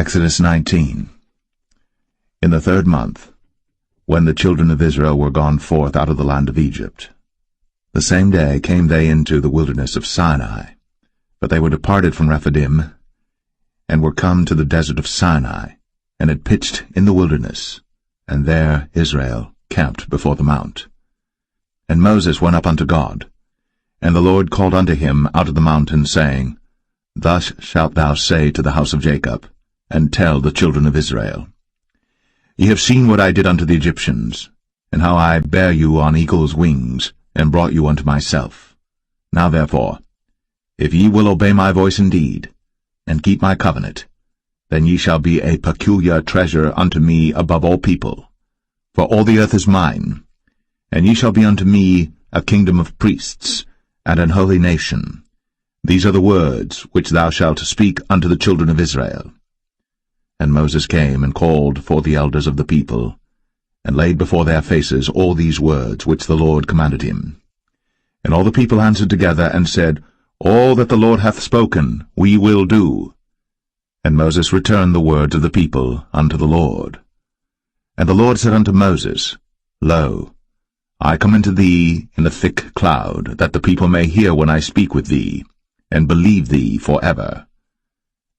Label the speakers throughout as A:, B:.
A: Exodus 19. In the 3rd month, when the children of Israel were gone forth out of the land of Egypt, the same day came they into the wilderness of Sinai, but they were departed from Rephidim, and were come to the desert of Sinai, and had pitched in the wilderness, and there Israel camped before the mount. And Moses went up unto God, and the Lord called unto him out of the mountain, saying, Thus shalt thou say to the house of Jacob, and tell the children of Israel, Ye have seen what I did unto the Egyptians, and how I bare you on eagle's wings, and brought you unto myself. Now therefore, if ye will obey my voice indeed, and keep my covenant, then ye shall be a peculiar treasure unto me above all people. For all the earth is mine, and ye shall be unto me a kingdom of priests, and an holy nation. These are the words which thou shalt speak unto the children of Israel. And Moses came and called for the elders of the people, and laid before their faces all these words which the Lord commanded him. And all the people answered together, and said, All that the Lord hath spoken we will do. And Moses returned the words of the people unto the Lord. And the Lord said unto Moses, Lo, I come unto thee in a thick cloud, that the people may hear when I speak with thee, and believe thee for ever.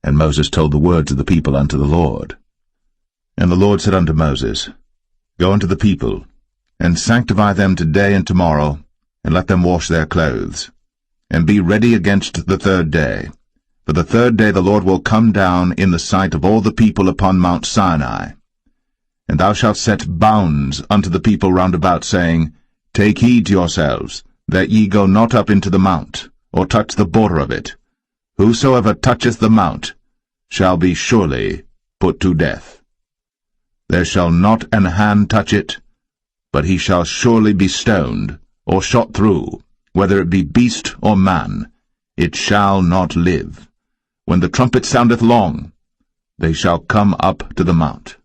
A: And Moses told the words of the people unto the Lord. And the Lord said unto Moses, Go unto the people, and sanctify them today and tomorrow, and let them wash their clothes, and be ready against the 3rd day. For the 3rd day the Lord will come down in the sight of all the people upon Mount Sinai. And thou shalt set bounds unto the people round about, saying, Take heed to yourselves, that ye go not up into the mount, or touch the border of it. Whosoever toucheth the mount shall be surely put to death. There shall not an hand touch it, but he shall surely be stoned, or shot through, whether it be beast or man, it shall not live. When the trumpet soundeth long, they shall come up to the mount.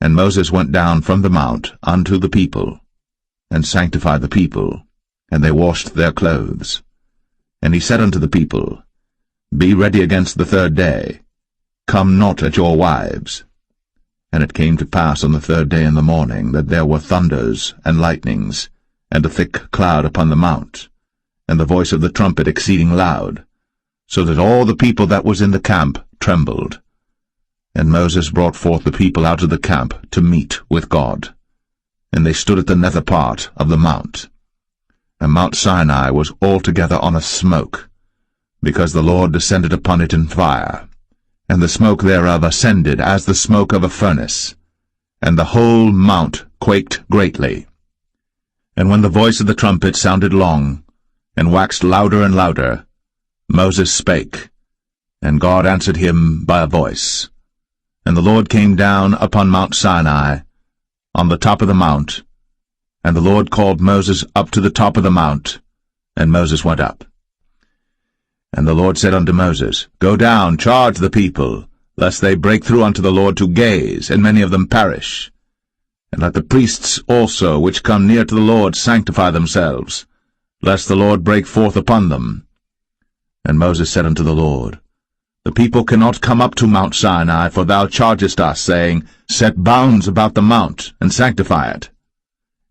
A: And Moses went down from the mount unto the people, and sanctified the people, and they washed their clothes. And he said unto the people, Be ready against the 3rd day, come not at your wives. And it came to pass on the 3rd day in the morning, that there were thunders and lightnings, and a thick cloud upon the mount, and the voice of the trumpet exceeding loud, so that all the people that was in the camp trembled. And Moses brought forth the people out of the camp to meet with God. And they stood at the nether part of the mount. And Mount Sinai was altogether on a smoke, because the Lord descended upon it in fire, and the smoke thereof ascended as the smoke of a furnace, and the whole mount quaked greatly. And when the voice of the trumpet sounded long, and waxed louder and louder, Moses spake, and God answered him by a voice. And the Lord came down upon Mount Sinai, on the top of the mount, and the Lord called Moses up to the top of the mount, and Moses went up. And the Lord said unto Moses, Go down, charge the people, lest they break through unto the Lord to gaze, and many of them perish. And let the priests also which come near to the Lord sanctify themselves, lest the Lord break forth upon them. And Moses said unto the Lord, The people cannot come up to Mount Sinai, for thou chargest us, saying, Set bounds about the mount, and sanctify it.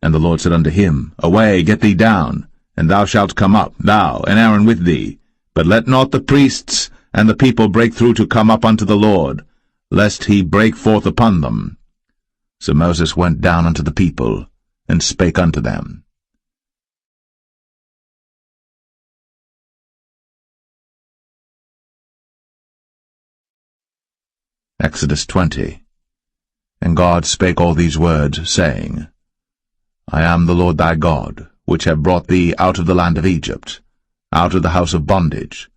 A: And the Lord said unto him, Away, get thee down, and thou shalt come up, thou and Aaron with thee. But let not the priests and the people break through to come up unto the Lord, lest he break forth upon them. So Moses went down unto the people, and spake unto them. Exodus 20. And God spake all these words, saying, I am the Lord thy God, which have brought thee out of the land of Egypt, out of the house of bondage.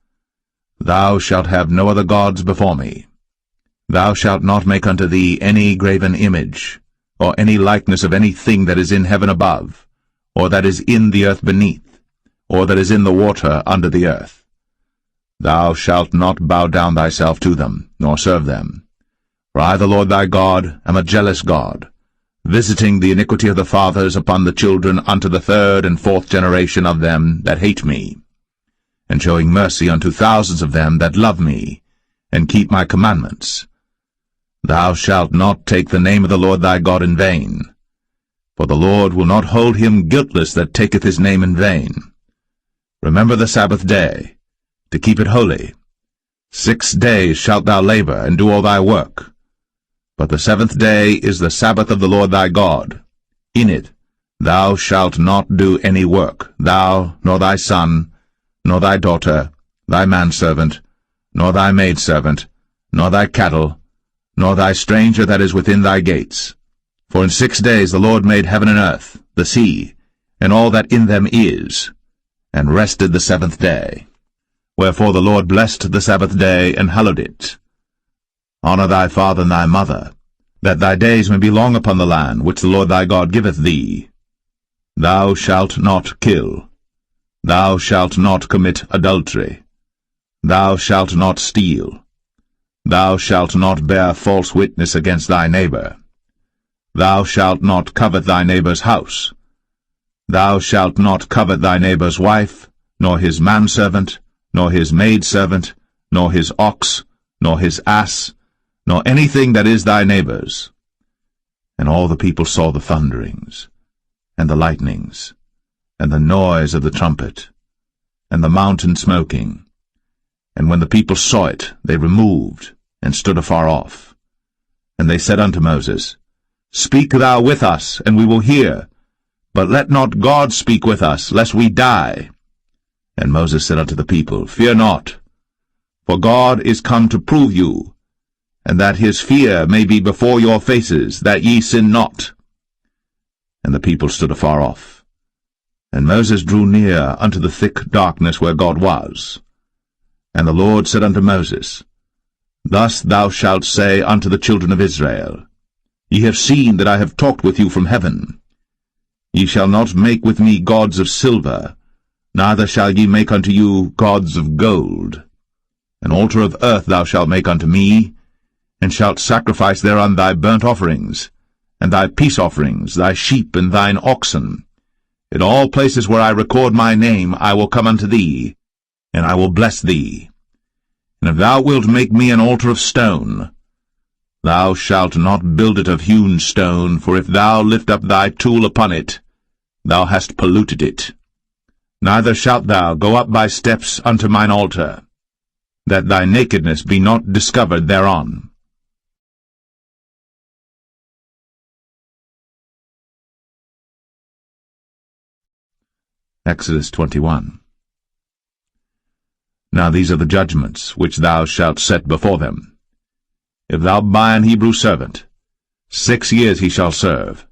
A: Thou shalt have no other gods before me. Thou shalt not make unto thee any graven image, or any likeness of anything that is in heaven above, or that is in the earth beneath, or that is in the water under the earth. Thou shalt not bow down thyself to them, nor serve them. For I, the Lord thy God, am a jealous God, visiting the iniquity of the fathers upon the children unto the 3rd and 4th generation of them that hate me, and showing mercy unto thousands of them that love me, and keep my commandments. Thou shalt not take the name of the Lord thy God in vain. For the Lord will not hold him guiltless that taketh his name in vain. Remember the Sabbath day, to keep it holy. 6 days shalt thou labor, and do all thy work. But the 7th day is the Sabbath of the Lord thy God. In it thou shalt not do any work, thou, nor thy son, nor thy daughter, thy manservant, nor thy maidservant, nor thy cattle, nor thy stranger that is within thy gates. For in 6 days the Lord made heaven and earth, the sea, and all that in them is, and rested the 7th day. Wherefore the Lord blessed the Sabbath day, and hallowed it. Honor thy father and thy mother, that thy days may be long upon the land which the Lord thy God giveth thee. Thou shalt not kill. Thou shalt not commit adultery. Thou shalt not steal. Thou shalt not bear false witness against thy neighbor. Thou shalt not covet thy neighbor's house. Thou shalt not covet thy neighbor's wife, nor his manservant, nor his maidservant, nor his ox, nor his ass, nor anything that is thy neighbor's. And all the people saw the thunderings, and the lightnings, and the noise of the trumpet, and the mountain smoking. And when the people saw it, they removed, and stood afar off. And they said unto Moses, Speak thou with us, and we will hear, but let not God speak with us, lest we die. And Moses said unto the people, Fear not, for God is come to prove you, and that his fear may be before your faces, that ye sin not. And the people stood afar off. And Moses drew near unto the thick darkness where God was. And the Lord said unto Moses, Thus thou shalt say unto the children of Israel, Ye have seen that I have talked with you from heaven. Ye shall not make with me gods of silver, neither shall ye make unto you gods of gold. An altar of earth thou shalt make unto me, and shalt sacrifice thereon thy burnt offerings, and thy peace offerings, thy sheep and thine oxen. In all places where I record my name I will come unto thee, and I will bless thee. And if thou wilt make me an altar of stone, thou shalt not build it of hewn stone, for if thou lift up thy tool upon it, thou hast polluted it. Neither shalt thou go up by steps unto mine altar, that thy nakedness be not discovered thereon. Exodus 21. Now these are the judgments which thou shalt set before them. If thou buy an Hebrew servant, 6 years he shall serve,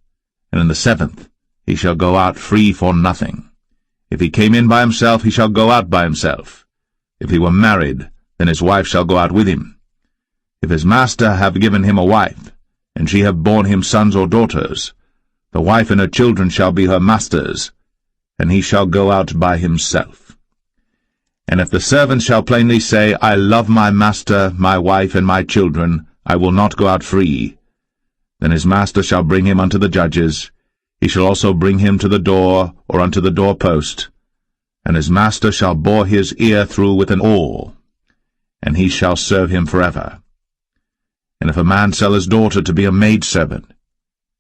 A: and in the 7th he shall go out free for nothing. If he came in by himself, he shall go out by himself. If he were married, then his wife shall go out with him. If his master have given him a wife, and she have borne him sons or daughters, the wife and her children shall be her master's, and he shall go out by himself. And if the servant shall plainly say, I love my master, my wife, and my children, I will not go out free, then his master shall bring him unto the judges. He shall also bring him to the door, or unto the doorpost, and his master shall bore his ear through with an awl, and he shall serve him forever. And if a man sell his daughter to be a maidservant,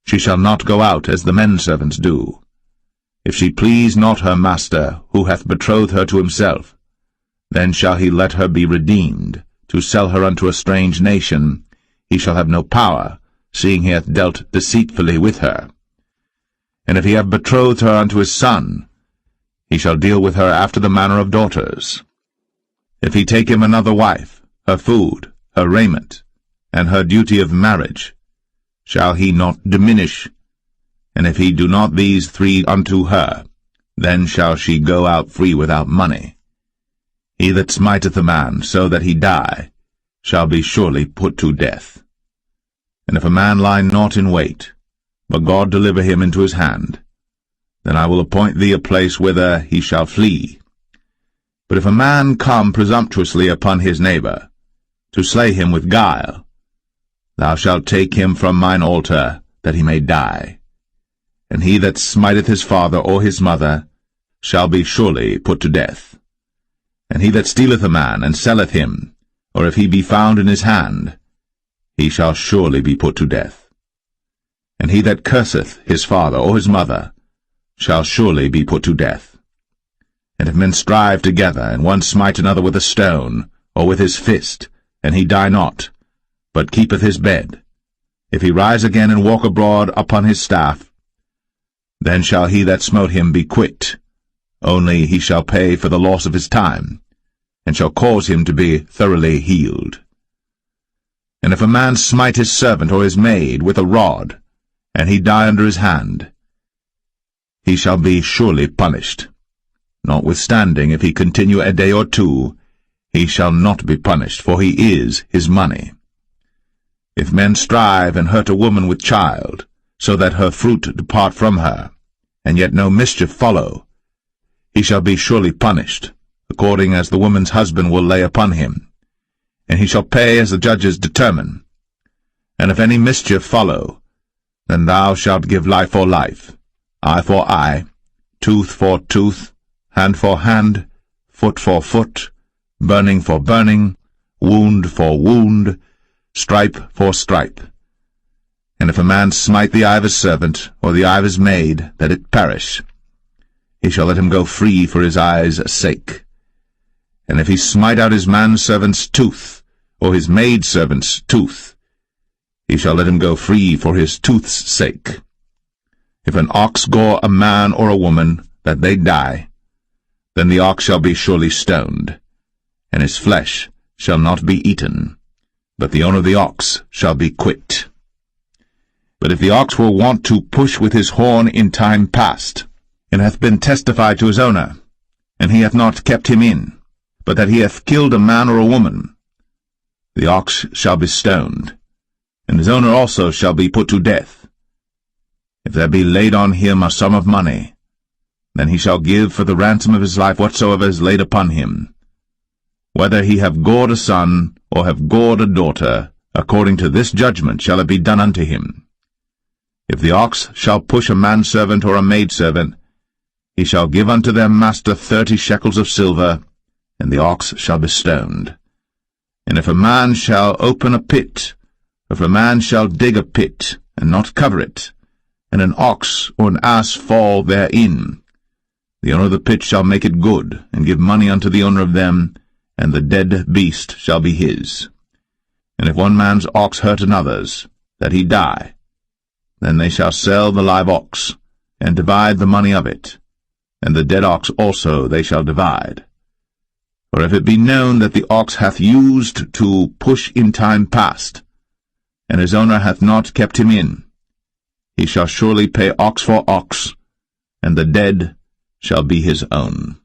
A: she shall not go out as the men servants do. If she please not her master, who hath betrothed her to himself, then shall he let her be redeemed. To sell her unto a strange nation, he shall have no power, seeing he hath dealt deceitfully with her. And if he have betrothed her unto his son, he shall deal with her after the manner of daughters. If he take him another wife, her food, her raiment, and her duty of marriage, shall he not diminish? And if he do not these 3 unto her, then shall she go out free without money. He that smiteth a man so that he die, shall be surely put to death. And if a man lie not in wait, but God deliver him into his hand, then I will appoint thee a place whither he shall flee. But if a man come presumptuously upon his neighbor, to slay him with guile, thou shalt take him from mine altar, that he may die. And he that smiteth his father or his mother shall be surely put to death. And he that stealeth a man and selleth him, or if he be found in his hand, he shall surely be put to death. And he that curseth his father or his mother shall surely be put to death. And if men strive together, and one smite another with a stone, or with his fist, and he die not, but keepeth his bed, if he rise again and walk abroad upon his staff, then shall he that smote him be quit, only he shall pay for the loss of his time, and shall cause him to be thoroughly healed. And if a man smite his servant or his maid with a rod, and he die under his hand, he shall be surely punished. Notwithstanding, if he continue a day or two, he shall not be punished, for he is his money. If men strive and hurt a woman with child, so that her fruit depart from her, and yet no mischief follow, he shall be surely punished, according as the woman's husband will lay upon him, and he shall pay as the judges determine. And if any mischief follow, then thou shalt give life for life, eye for eye, tooth for tooth, hand for hand, foot for foot, burning for burning, wound for wound, stripe for stripe. And if a man smite the eye of his servant, or the eye of his maid, that it perish, he shall let him go free for his eye's sake. And if he smite out his manservant's tooth, or his maidservant's tooth, he shall let him go free for his tooth's sake. If an ox gore a man or a woman, that they die, then the ox shall be surely stoned, and his flesh shall not be eaten, but the owner of the ox shall be quit. But if the ox were wont to push with his horn in time past, and hath been testified to his owner, and he hath not kept him in, but that he hath killed a man or a woman, the ox shall be stoned, and his owner also shall be put to death. If there be laid on him a sum of money, then he shall give for the ransom of his life whatsoever is laid upon him. Whether he have gored a son, or have gored a daughter, according to this judgment shall it be done unto him. If the ox shall push a manservant or a maidservant, he shall give unto their master 30 shekels of silver, and the ox shall be stoned. And if a man shall open a pit, or if a man shall dig a pit, and not cover it, and an ox or an ass fall therein, the owner of the pit shall make it good, and give money unto the owner of them, and the dead beast shall be his. And if one man's ox hurt another's, that he die, then they shall sell the live ox, and divide the money of it, and the dead ox also they shall divide. For if it be known that the ox hath used to push in time past, and his owner hath not kept him in, he shall surely pay ox for ox, and the dead shall be his own.